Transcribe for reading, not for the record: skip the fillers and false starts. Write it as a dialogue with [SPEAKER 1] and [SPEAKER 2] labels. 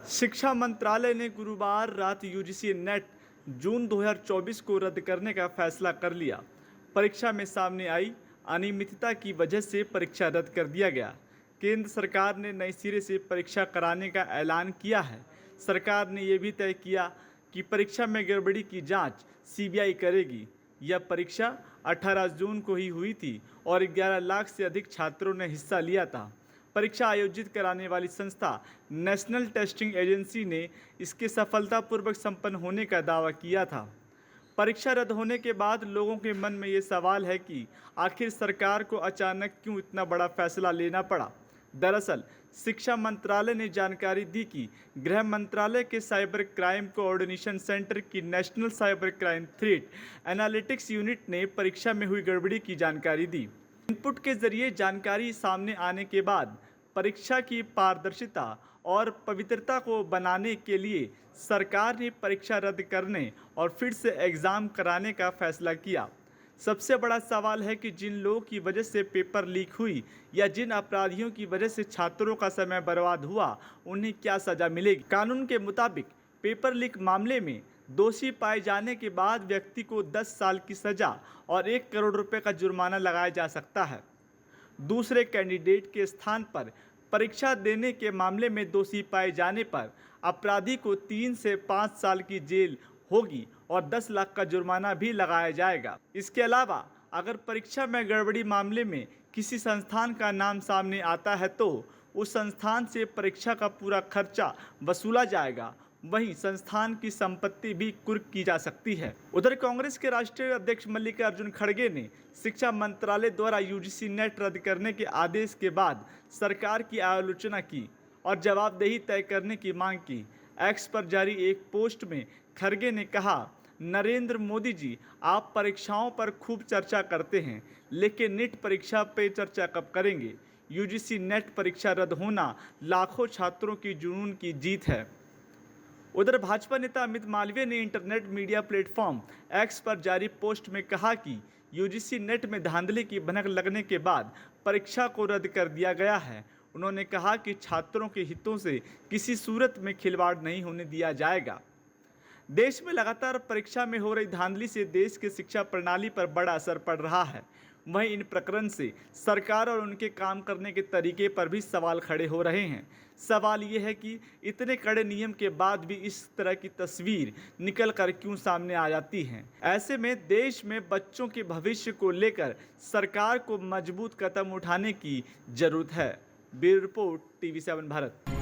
[SPEAKER 1] शिक्षा मंत्रालय ने गुरुवार रात यूजीसी नेट जून 2024 को रद्द करने का फैसला कर लिया। परीक्षा में सामने आई अनियमितता की वजह से परीक्षा रद्द कर दिया गया। केंद्र सरकार ने नए सिरे से परीक्षा कराने का ऐलान किया है। सरकार ने यह भी तय किया कि परीक्षा में गड़बड़ी की जांच सीबीआई करेगी। यह परीक्षा 18 जून को ही हुई थी और 11 लाख से अधिक छात्रों ने हिस्सा लिया था। परीक्षा आयोजित कराने वाली संस्था नेशनल टेस्टिंग एजेंसी ने इसके सफलतापूर्वक संपन्न होने का दावा किया था। परीक्षा रद्द होने के बाद लोगों के मन में ये सवाल है कि आखिर सरकार को अचानक क्यों इतना बड़ा फैसला लेना पड़ा। दरअसल शिक्षा मंत्रालय ने जानकारी दी कि गृह मंत्रालय के साइबर क्राइम कोऑर्डिनेशन सेंटर की national cyber crime threat analytics unit ने परीक्षा में हुई गड़बड़ी की जानकारी दी। इनपुट के जरिए जानकारी सामने आने के बाद परीक्षा की पारदर्शिता और पवित्रता को बनाने के लिए सरकार ने परीक्षा रद्द करने और फिर से एग्ज़ाम कराने का फैसला किया। सबसे बड़ा सवाल है कि जिन लोगों की वजह से पेपर लीक हुई या जिन अपराधियों की वजह से छात्रों का समय बर्बाद हुआ, उन्हें क्या सज़ा मिलेगी। कानून के मुताबिक पेपर लीक मामले में दोषी पाए जाने के बाद व्यक्ति को 10 साल की सज़ा और 1 करोड़ रुपए का जुर्माना लगाया जा सकता है। दूसरे कैंडिडेट के स्थान पर परीक्षा देने के मामले में दोषी पाए जाने पर अपराधी को 3 से 5 साल की जेल होगी और 10 लाख का जुर्माना भी लगाया जाएगा। इसके अलावा अगर परीक्षा में गड़बड़ी मामले में किसी संस्थान का नाम सामने आता है तो उस संस्थान से परीक्षा का पूरा खर्चा वसूला जाएगा। वहीं संस्थान की संपत्ति भी कुर्क की जा सकती है। उधर कांग्रेस के राष्ट्रीय अध्यक्ष मल्लिकार्जुन खड़गे ने शिक्षा मंत्रालय द्वारा यूजीसी नेट रद्द करने के आदेश के बाद सरकार की आलोचना की और जवाबदेही तय करने की मांग की। एक्स पर जारी एक पोस्ट में खड़गे ने कहा, नरेंद्र मोदी जी, आप परीक्षाओं पर खूब चर्चा करते हैं, लेकिन नीट परीक्षा पे चर्चा कब करेंगे। यूजीसी नेट परीक्षा रद्द होना लाखों छात्रों की जुनून की जीत है। उधर भाजपा नेता अमित मालवीय ने इंटरनेट मीडिया प्लेटफॉर्म एक्स पर जारी पोस्ट में कहा कि यूजीसी नेट में धांधली की भनक लगने के बाद परीक्षा को रद्द कर दिया गया है। उन्होंने कहा कि छात्रों के हितों से किसी सूरत में खिलवाड़ नहीं होने दिया जाएगा। देश में लगातार परीक्षा में हो रही धांधली से देश की शिक्षा प्रणाली पर बड़ा असर पड़ रहा है। वहीं इन प्रकरण से सरकार और उनके काम करने के तरीके पर भी सवाल खड़े हो रहे हैं। सवाल ये है कि इतने कड़े नियम के बाद भी इस तरह की तस्वीर निकल कर क्यों सामने आ जाती हैं। ऐसे में देश में बच्चों के भविष्य को लेकर सरकार को मजबूत कदम उठाने की जरूरत है। Bureau report, TV7 Bharat.